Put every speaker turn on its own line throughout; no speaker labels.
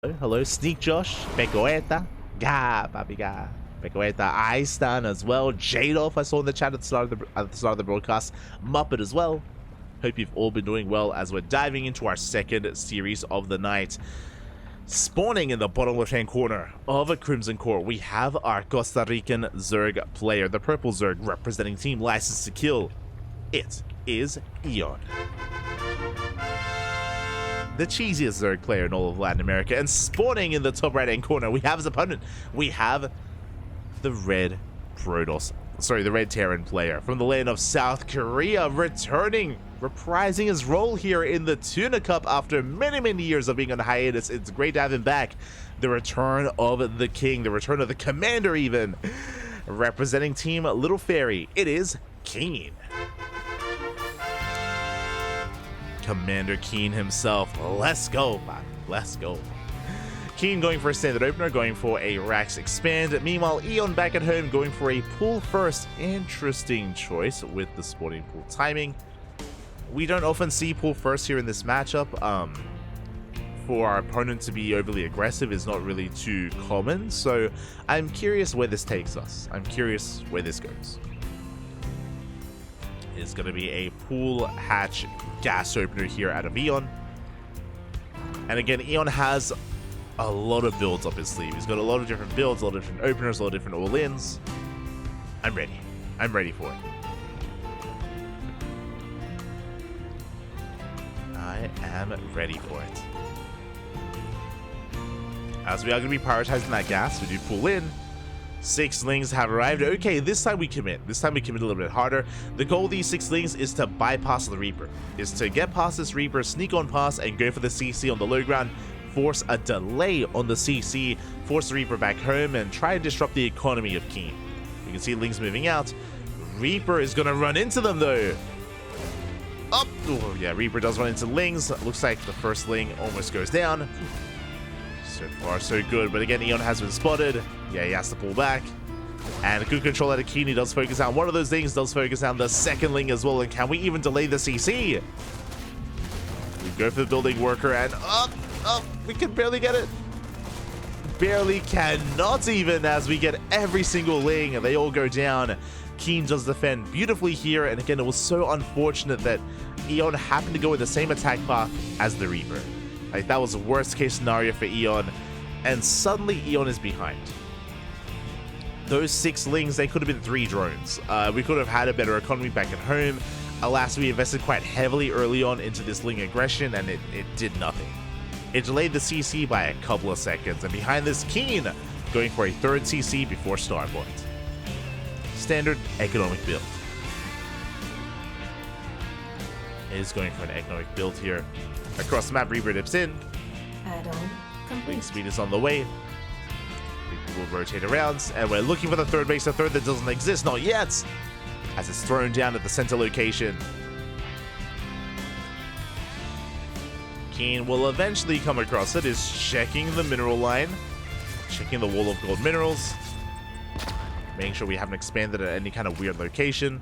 Hello, Sneak Josh, Pecoeta, Ga, Papi Ga, Pecoeta, Istan as well, Jadoff, I saw in the chat at the start of the broadcast, Muppet as well. Hope you've all been doing well as we're diving into our second series of the night. Spawning in the bottom left-hand corner of a Crimson Court, we have our Costa Rican Zerg player, the purple Zerg representing Team License to Kill. It is EON, the cheesiest Zerg player in all of Latin America. And spawning in the top right-hand corner, we have his opponent. We have the red Protoss, the red Terran player from the land of South Korea, reprising his role here in the Tuna Cup after many years of being on hiatus. It's great to have him back. The return of the king, the return of the commander even. Representing Team Little Fairy, it is KeeN. Commander KeeN himself. Let's go, man. Let's go. KeeN going for a standard opener, going for a Rax expand. Meanwhile, EON back at home going for a pool first. Interesting choice with the spawning pool timing. We don't often see pool first here in this matchup. For our opponent to be overly aggressive is not really too common. So I'm curious where this takes us. I'm curious where this goes. Is going to be a pool hatch gas opener here out of EON. And again, EON has a lot of builds up his sleeve. He's got a lot of different builds, a lot of different openers, a lot of different all-ins. I'm ready. I'm ready for it. I am ready for it. As we are going to be prioritizing that gas, we do pull in. 6 lings have arrived. Okay, this time we commit. This time we commit a little bit harder. The goal of these 6 lings is to bypass the Reaper. Is to get past this Reaper, sneak on past, and go for the CC on the low ground. Force a delay on the CC, force the Reaper back home, and try and disrupt the economy of KeeN. You can see lings moving out. Reaper is going to run into them, though. Up! Oh, yeah, Reaper does run into lings. Looks like the first ling almost goes down. So far, so good. But again, EON has been spotted. Yeah, he has to pull back. And a good control out of KeeN. He does focus on one of those things, does focus on the second ling as well. And can we even delay the CC? We go for the building worker, and up, we can barely get it. Barely cannot even, as we get every single ling. They all go down. KeeN does defend beautifully here. And again, it was so unfortunate that EON happened to go in the same attack path as the Reaper. Like, that was the worst case scenario for EON, and suddenly EON is behind. Those 6 lings, they could have been 3 drones. We could have had a better economy back at home. Alas, we invested quite heavily early on into this ling aggression, and it did nothing. It delayed the CC by a couple of seconds, and behind this, KeeN going for a 3rd CC before Starpoint. Standard economic build. It is going for an economic build here. Across the map, Reaper dips in.
Add-on complete.
Link speed is on the way. Reaper will rotate around, and we're looking for the 3rd base, a 3rd that doesn't exist, not yet, as it's thrown down at the center location. KeeN will eventually come across it, is checking the mineral line, checking the wall of gold minerals, making sure we haven't expanded at any kind of weird location.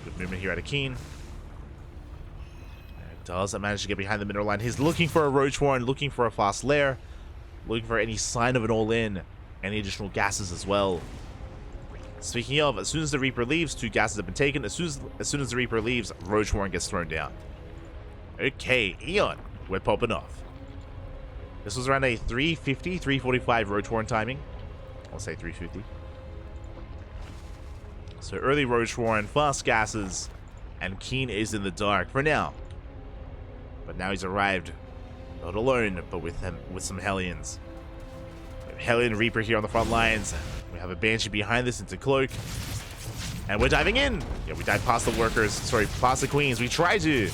Good movement here out of KeeN. Doesn't manage to get behind the mineral line. He's looking for a Roach Warren, looking for a fast lair, looking for any sign of an all-in, any additional gases as well. Speaking of, as soon as the Reaper leaves, 2 gases have been taken. As soon as the Reaper leaves, Roach Warren gets thrown down. Okay, EON, we're popping off. This was around a 350, 345 Roach Warren timing. I'll say 350. So early Roach Warren, fast gases, and KeeN is in the dark for now. But now he's arrived, not alone, but with some Hellions. We have Hellion Reaper here on the front lines. We have a Banshee behind this into Cloak. And we're diving in. Yeah, we dive past the workers. Sorry, past the Queens. We try to.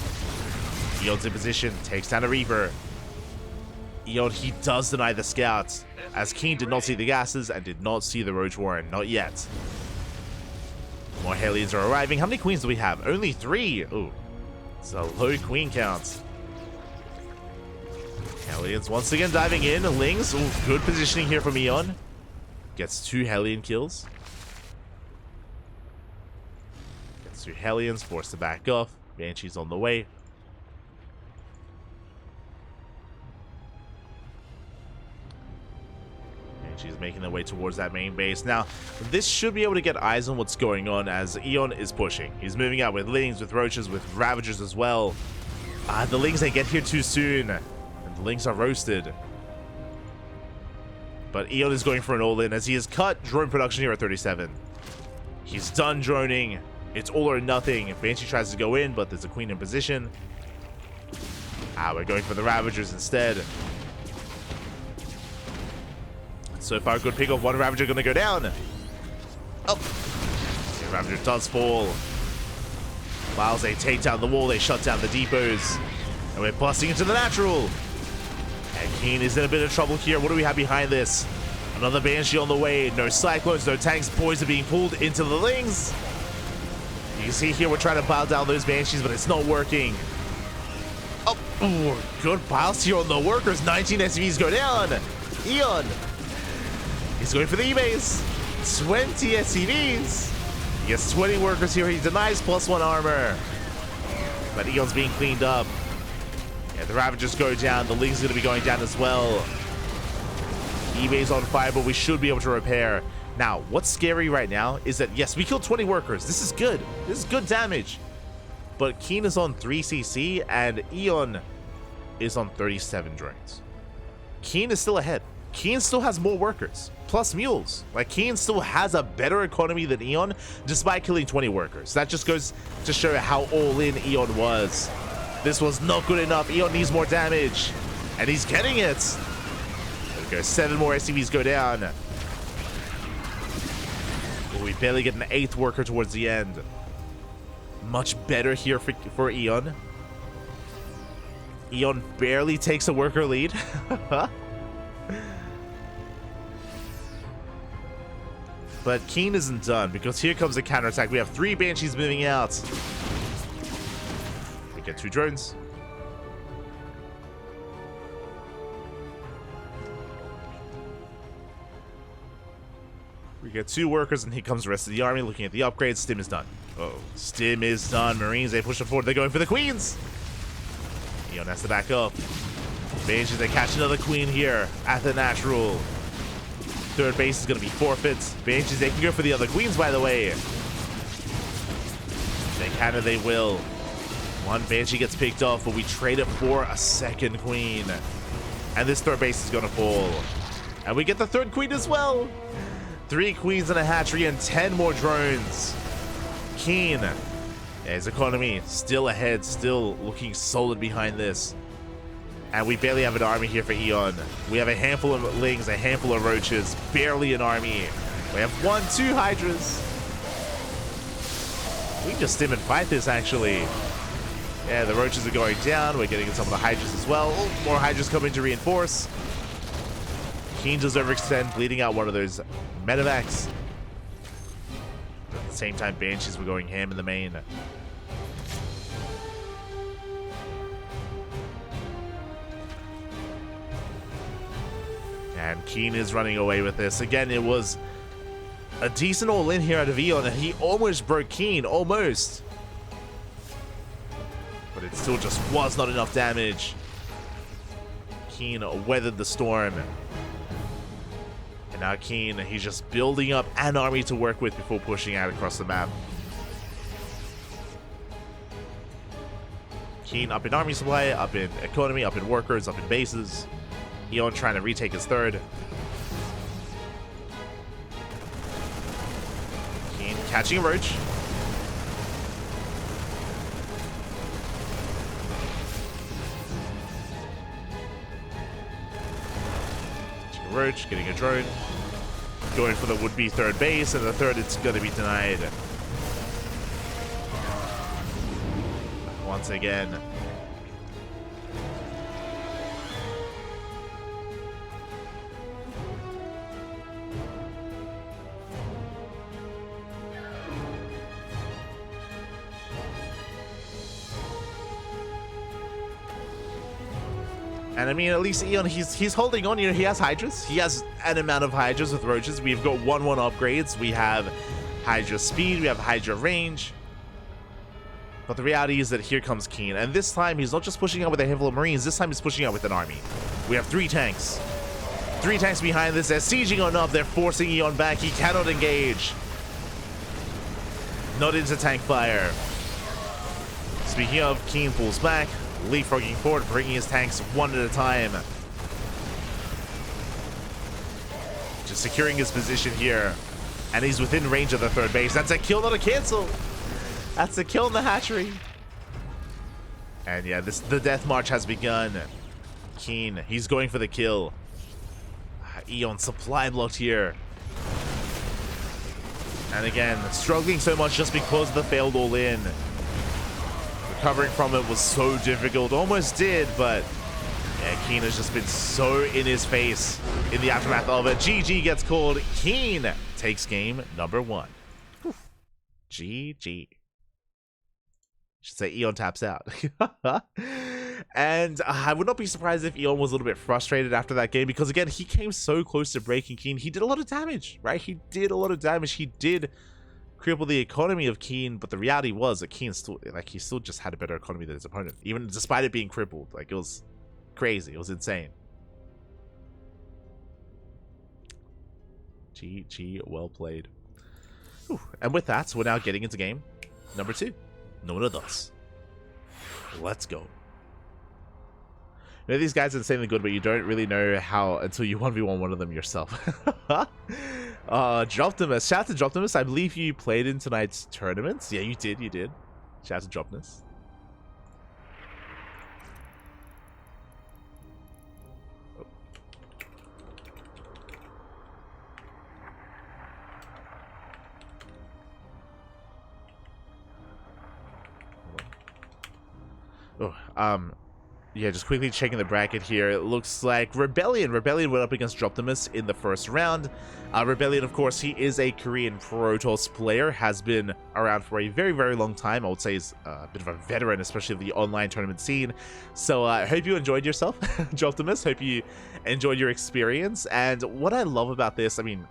EON's in position. Takes down a Reaper. EON, he does deny the scouts, as KeeN did not see the gases and did not see the Roach Warren. Not yet. More Hellions are arriving. How many Queens do we have? Only 3. Ooh. It's a low Queen count. Hellions once again diving in. Lings, ooh, good positioning here from EON. Gets 2 Hellion kills. Gets 2 Hellions, forced to back off. Banshee's on the way. Banshees making their way towards that main base. Now, this should be able to get eyes on what's going on as EON is pushing. He's moving out with Lings, with Roaches, with Ravagers as well. The Lings, they get here too soon. And the Lings are roasted. But EON is going for an all-in as he has cut drone production here at 37. He's done droning. It's all or nothing. Banshee tries to go in, but there's a Queen in position. We're going for the Ravagers instead. So far, good pick off. One Ravager going to go down. Oh. The Ravager does fall. Whilst they take down the wall, they shut down the depots. And we're busting into the natural. And KeeN is in a bit of trouble here. What do we have behind this? Another Banshee on the way. No Cyclones, no tanks. Boys are being pulled into the Lings. You can see here we're trying to pile down those Banshees, but it's not working. Oh, ooh, good piles here on the workers. 19 SCVs go down. EON. He's going for the E-base. 20 SCVs. He gets 20 workers here. He denies +1 armor. But EON's being cleaned up. Yeah, the Ravagers go down. The Ling's going to be going down as well. E-base on fire, but we should be able to repair. Now, what's scary right now is that, yes, we killed 20 workers. This is good. This is good damage. But KeeN is on 3 CC and EON is on 37 drones. KeeN is still ahead. KeeN still has more workers, plus mules. Like, KeeN still has a better economy than EON, despite killing 20 workers. That just goes to show how all-in EON was. This was not good enough. EON needs more damage, and he's getting it. There we go. 7 more SCVs go down. We barely get an 8th worker towards the end. Much better here for EON. EON barely takes a worker lead. But KeeN isn't done, because here comes the counterattack. We have 3 Banshees moving out. We get 2 drones. We get 2 workers, and here comes the rest of the army looking at the upgrades. Stim is done. Oh, Stim is done. Marines, they push it forward. They're going for the Queens. EON has to back up. Banshees, they catch another Queen here at the natural. 3rd base is going to be forfeits. Banshees, they can go for the other Queens, by the way. They can and they will. 1 Banshee gets picked off, but we trade it for a 2nd Queen. And this 3rd base is going to fall. And we get the 3rd Queen as well. 3 Queens and a hatchery and 10 more drones. KeeN, his economy still ahead, still looking solid behind this. And we barely have an army here for EON. We have a handful of Lings, a handful of Roaches, barely an army. We have 1, 2 Hydras. We can just stim and fight this, actually. Yeah, the Roaches are going down. We're getting some of the Hydras as well. Oh, more Hydras coming to reinforce. KeeN does overextend, bleeding out one of those medevacs. At the same time, Banshees were going ham in the main. And KeeN is running away with this. Again, it was a decent all-in here out of EON, and he almost broke KeeN, almost. But it still just was not enough damage. KeeN weathered the storm. And now KeeN, he's just building up an army to work with before pushing out across the map. KeeN up in army supply, up in economy, up in workers, up in bases. EON trying to retake his 3rd. KeeN catching a Roach. Catching a Roach, getting a drone. Going for the would-be 3rd base, and the 3rd it's going to be denied. Once again. And I mean, at least EON, he's holding on. You know, he has Hydras. He has an amount of Hydras with Roaches. We've got 1-1 upgrades. We have Hydra speed. We have Hydra range. But the reality is that here comes KeeN. And this time, he's not just pushing out with a handful of Marines. This time, he's pushing out with an army. We have 3 tanks, 3 tanks behind this. They're sieging on up. They're forcing EON back. He cannot engage. Not into tank fire. Speaking of, KeeN pulls back, leapfrogging forward, bringing his tanks one at a time. Just securing his position here. And he's within range of the 3rd base. That's a kill, not a cancel. That's a kill in the hatchery. And yeah, the death march has begun. KeeN, he's going for the kill. EON supply blocked here. And again, struggling so much just because of the failed all-in. Recovering from it was so difficult. Almost did, but yeah, KeeN has just been so in his face in the aftermath of it. GG gets called. KeeN takes game number 1. Whew. GG. Should say EON taps out. And I would not be surprised if EON was a little bit frustrated after that game, because again, he came so close to breaking KeeN. He did a lot of damage, right? He did a lot of damage. He did cripple the economy of KeeN, but the reality was that KeeN still, like, he still just had a better economy than his opponent, even despite it being crippled. Like, it was crazy. It was insane. GG, well played. Whew. And with that, we're now getting into game number 2. No one of us. Let's go. You know, these guys are insanely good, but you don't really know how until you 1v1 one of them yourself. Droptimus. Shout out to Droptimus. I believe you played in tonight's tournaments. Yeah, you did. You did. Shout out to Droptimus. Yeah, just quickly checking the bracket here. It looks like Rebellion went up against Droptimus in the first round. Rebellion, of course, he is a Korean Protoss player, has been around for a very, very long time. I would say he's a bit of a veteran, especially of the online tournament scene. So I hope you enjoyed yourself, Droptimus. Hope you enjoyed your experience. And what I love about this, I mean,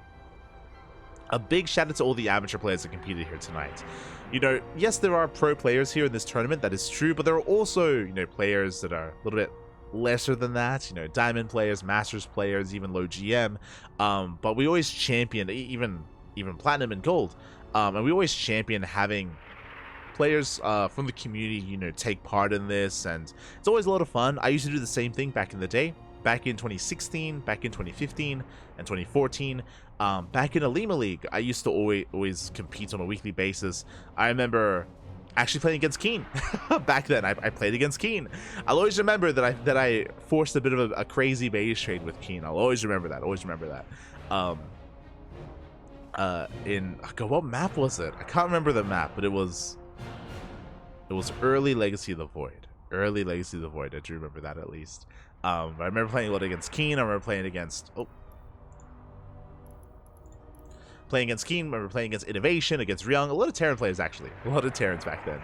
a big shout out to all the amateur players that competed here tonight. You know, yes, there are pro players here in this tournament, that is true, but there are also, you know, players that are a little bit lesser than that, you know, diamond players, masters players, even low GM, but we always champion, even platinum and gold, and we always champion having players from the community, you know, take part in this, and it's always a lot of fun. I used to do the same thing back in the day. Back in 2016, back in 2015, and 2014, back in Alima League, I used to always compete on a weekly basis. I remember actually playing against KeeN. Back then, I played against KeeN. I'll always remember that I forced a bit of a crazy base trade with KeeN. I'll always remember that. Always remember that. What map was it? I can't remember the map, but it was early Legacy of the Void. Early Legacy of the Void. I do remember that at least. I remember playing a lot against KeeN. I remember playing against KeeN. I remember playing against Innovation, against Ryung. A lot of Terran players, actually. A lot of Terrans back then.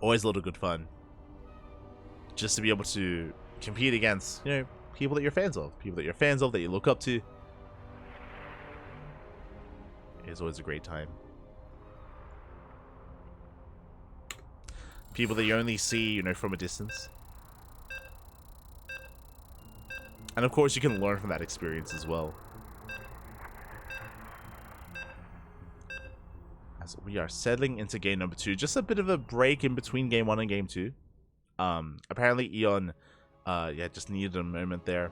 Always a lot of good fun. Just to be able to compete against, you know, people that you're fans of. People that you're fans of, that you look up to. It's always a great time. People that you only see, you know, from a distance. And of course, you can learn from that experience as well. As we are settling into game number 2. Just a bit of a break in between game 1 and game 2. Apparently, EON, yeah, just needed a moment there.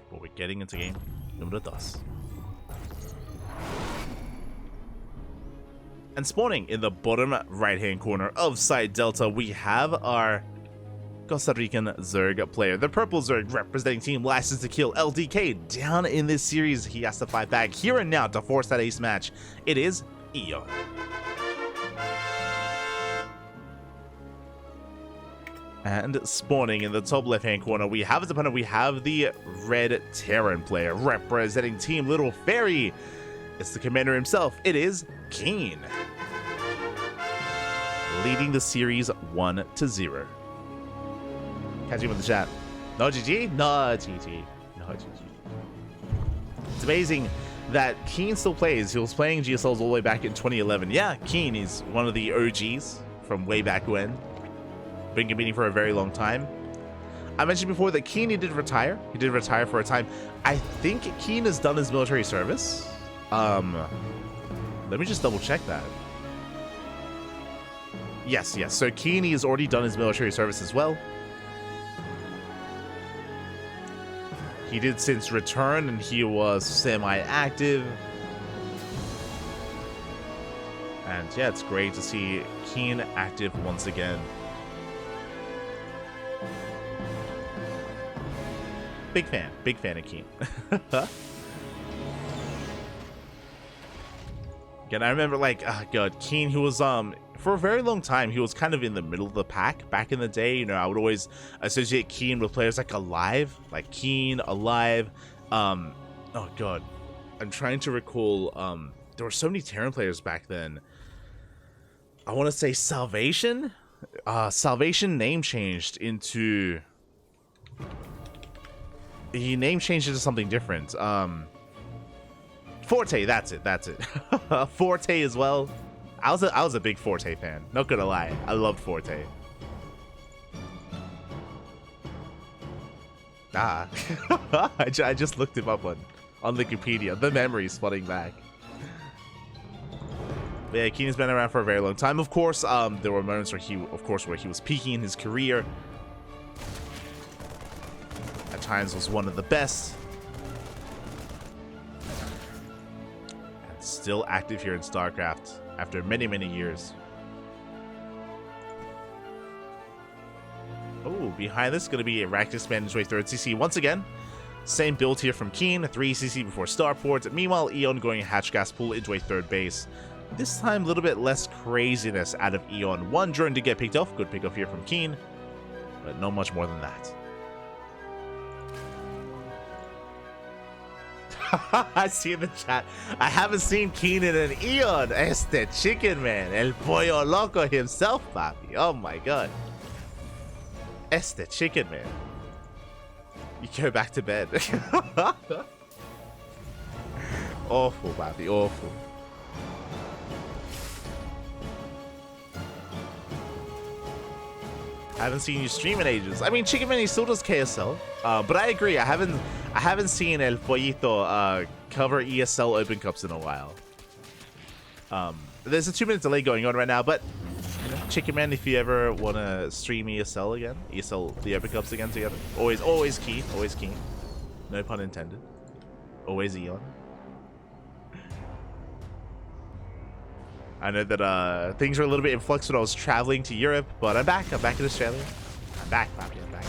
But we're getting into game number 2. And spawning in the bottom right-hand corner of Site Delta, we have our Costa Rican Zerg player. The purple Zerg representing Team License to Kill LDK. Down in this series, he has to fight back here and now to force that ace match. It is EON. And spawning in the top left-hand corner, we have his opponent. We have the red Terran player representing Team Little Fairy. It's the commander himself. It is KeeN, leading the series 1-0. Catch him in the chat. No GG? No GG. No GG. It's amazing that KeeN still plays. He was playing GSLs all the way back in 2011. Yeah, KeeN is one of the OGs from way back when. Been competing for a very long time. I mentioned before that KeeN, he did retire. He did retire for a time. I think KeeN has done his military service. Let me just double check that. Yes. So KeeN, he has already done his military service as well. He did since return, and he was semi-active. And yeah, it's great to see KeeN active once again. Big fan of KeeN. Again, I remember like, oh god, KeeN, he was for a very long time, he was kind of in the middle of the pack back in the day. You know, I would always associate KeeN with players like Alive, KeeN, Alive. Oh god, I'm trying to recall. There were so many Terran players back then. I want to say Salvation. Salvation name changed into. He name changed into something different. Forte, that's it. Forte as well. I was a big Forte fan. Not gonna lie, I loved Forte. I just looked him up on Wikipedia. The memories flooding back. But yeah, KeeN's been around for a very long time. Of course, there were moments where he was peaking in his career. At times was one of the best. And still active here in StarCraft after many, many years. Oh, behind this is going to be a Rack expanding his way through CC once again. Same build here from KeeN, 3 CC before starport. Meanwhile, EON going a hatch gas pool into a third base. This time, a little bit less craziness out of EON. One drone to get picked off. Good pick off here from KeeN, but not much more than that. I see in the chat. I haven't seen KeeN in an EON. Este chicken man. El pollo loco himself, papi. Oh my god. Este chicken man. You go back to bed. Awful, papi. Awful. I haven't seen you stream in ages. I mean, Chicken Man, he still does KSL, but I agree. I haven't seen El Pollito cover ESL Open Cups in a while. There's a 2-minute delay going on right now, but you know, Chicken Man, if you ever want to stream ESL again, ESL the Open Cups again together, always key, always key. No pun intended. Always EON. I know that things were a little bit in flux when I was traveling to Europe, but I'm back. I'm back in Australia. I'm back, papi. I'm back.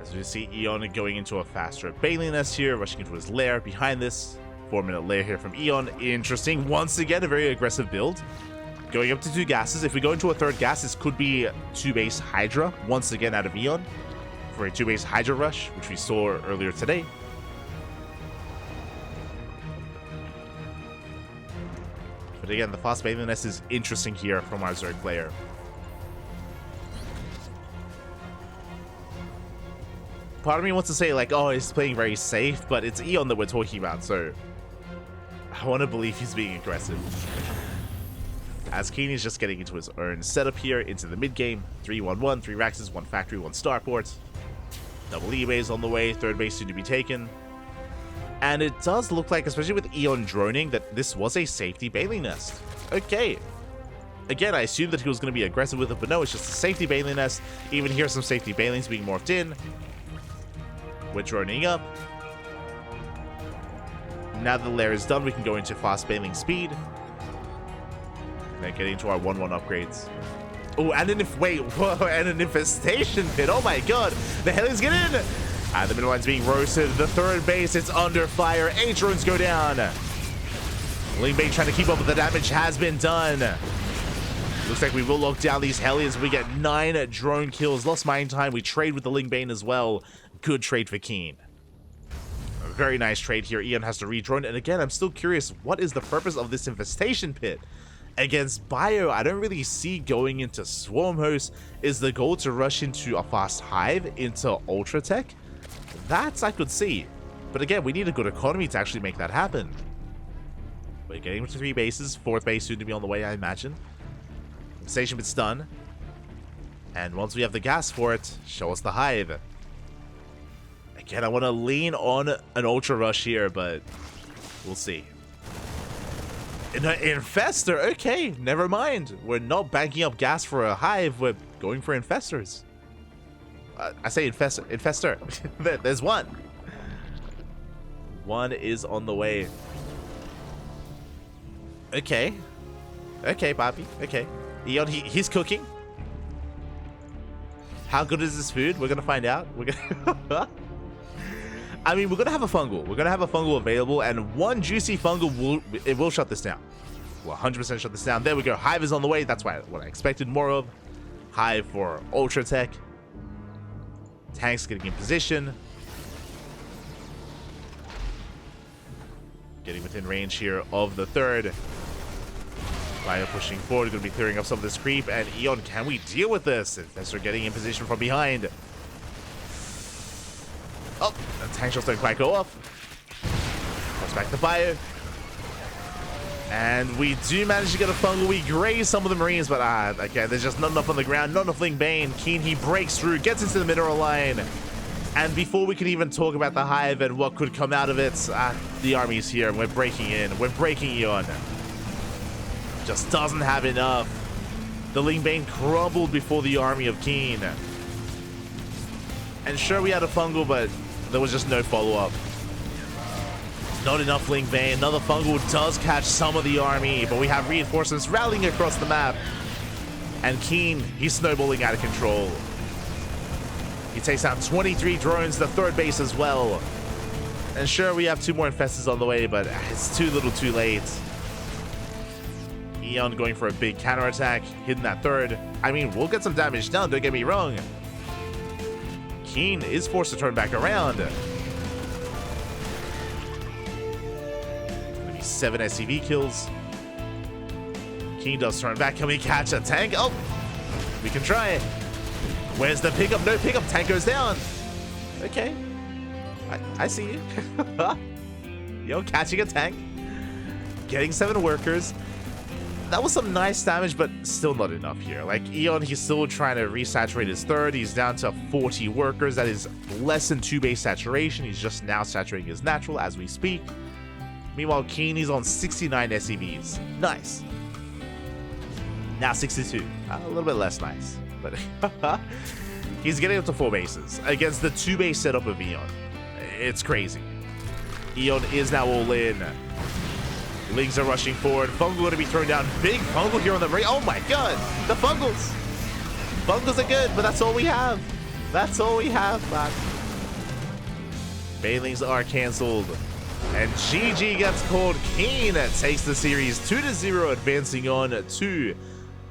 As we see EON going into a faster Bailey nest here, rushing into his lair. Behind this, 4-minute lair here from EON. Interesting. Once again, a very aggressive build. Going up to 2 gases. If we go into a third gas, this could be 2-base Hydra once again out of EON. For a 2-base Hydra rush, which we saw earlier today. But again, the fast Bailey nest is interesting here from our Zerg player. Part of me wants to say, like, oh, he's playing very safe, but it's EON that we're talking about, so I want to believe he's being aggressive. As KeeN is just getting into his own setup here, into the mid-game. 3-1-1, 3 Raxes, 1 factory, 1 starport. Double E-base on the way, third base soon to be taken. And it does look like, especially with EON droning, that this was a safety Bailey nest. Okay. Again, I assumed that he was going to be aggressive with it, but no, it's just a safety Bailey nest. Even here, some safety Bailings being morphed in. We're droning up. Now that the lair is done, we can go into fast Bailing speed. And then get into our 1-1 upgrades. Oh, and an and an infestation pit. Oh my god. The Hellions get in. And the middle line's being roasted. The third base, it's under fire. 8 drones go down. Lingbane trying to keep up with the damage has been done. Looks like we will lock down these Hellions. We get 9 drone kills. Lost mine time. We trade with the Lingbane as well. Good trade for KeeN. A very nice trade here. EON has to re-drone. And again, I'm still curious, what is the purpose of this infestation pit? Against Bio, I don't really see going into Swarm Host. Is the goal to rush into a fast Hive into Ultra Tech? That I could see. But again, we need a good economy to actually make that happen. We're getting to 3 bases. 4th base soon to be on the way, I imagine. Station bit's done. And once we have the gas for it, show us the hive. Again, I want to lean on an Ultra Rush here, but we'll see. Infestor? Okay, never mind. We're not banking up gas for a hive. We're going for infestors. I say infestor. There's one. One is on the way. Okay. Okay, Bobby. Okay. EON, he's cooking. How good is this food? We're gonna find out. We're gonna I mean, we're gonna have a fungal. We're gonna have a fungal available, and one juicy fungal will shut this down. Will 100% shut this down. There we go. Hive is on the way. That's what I expected more of. Hive for Ultra Tech. Tanks getting in position. Getting within range here of the 3rd. Bio pushing forward, going to be clearing up some of this creep. And EON, can we deal with this? Infestor getting in position from behind. Oh, the tank shots don't quite go off. Goes back to Bio. And we do manage to get a fungal. We graze some of the Marines, but again, there's just not enough on the ground. Not enough Ling Bane. KeeN, he breaks through, gets into the mineral line. And before we can even talk about the hive and what could come out of it, the army's here and we're breaking in. We're breaking EON. Just doesn't have enough. The Ling Bane crumbled before the army of KeeN. And sure, we had a fungal, but there was just no follow-up. Not enough Ling Bane. Another fungal does catch some of the army, but we have reinforcements rallying across the map. And KeeN, he's snowballing out of control. He takes out 23 drones, the 3rd base as well. And sure, we have 2 more infestors on the way, but it's too little too late. EON going for a big counterattack, hitting that 3rd. I mean, we'll get some damage done, don't get me wrong. KeeN is forced to turn back around. Gonna be 7 SCV kills. KeeN does turn back. Can we catch a tank? Oh, we can try it. Where's the pickup? No pickup. Tank goes down. Okay. I see you. Yo, catching a tank. Getting 7 workers. That was some nice damage, but still not enough here. Like, EON, he's still trying to resaturate his 3rd. He's down to 40 workers. That is less than 2 base saturation. He's just now saturating his natural as we speak. Meanwhile, KeeN, he's on 69 SCVs. Nice. Now 62. A little bit less nice. But he's getting up to 4 bases against the 2 base setup of EON. It's crazy. EON is now all in. Lings are rushing forward. Fungal going to be thrown down. Big fungal here on the Marine. Oh my god. The fungals. Fungals are good, but that's all we have. That's all we have, man. Banelings are cancelled. And GG gets called. KeeN takes the series 2-0, advancing on to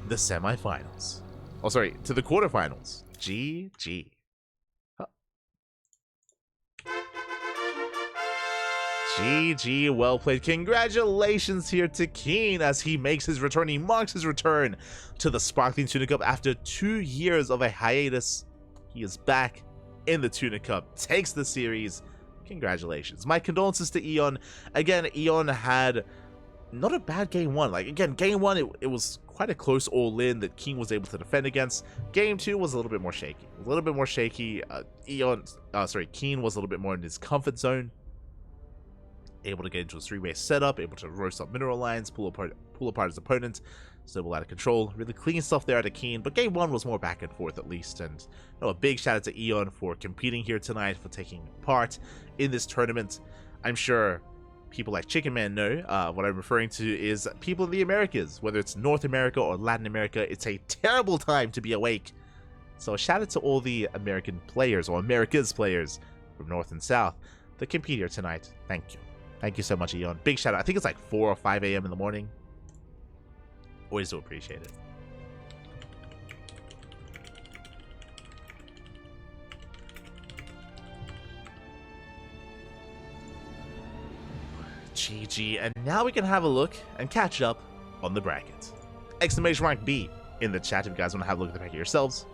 the semifinals. Oh, sorry, to the quarterfinals. GG. Huh. GG, well played. Congratulations here to KeeN as he makes his return. He marks his return to the Sparkling Tuna Cup after 2 years of a hiatus. He is back in the Tuna Cup, takes the series. Congratulations. My condolences to EON. Again, EON had not a bad game 1. Like, again, game 1, it was quite a close all-in that KeeN was able to defend against. Game 2 was a little bit more shaky. KeeN was a little bit more in his comfort zone. Able to get into a 3-base setup, able to roast up mineral lines, pull apart his opponent, snowball out of control. Really clean stuff there out of KeeN, but game 1 was more back and forth at least. And a big shout out to EON for competing here tonight, for taking part in this tournament. I'm sure people like Chicken Man know what I'm referring to is people in the Americas, whether it's North America or Latin America. It's a terrible time to be awake. So a shout out to all the American players, or America's players from North and South that compete here tonight. Thank you. Thank you so much, EON. Big shout out. I think it's like 4 or 5 a.m. in the morning. Always do appreciate it. GG. And now we can have a look and catch up on the bracket. Exclamation mark B in the chat if you guys want to have a look at the bracket yourselves.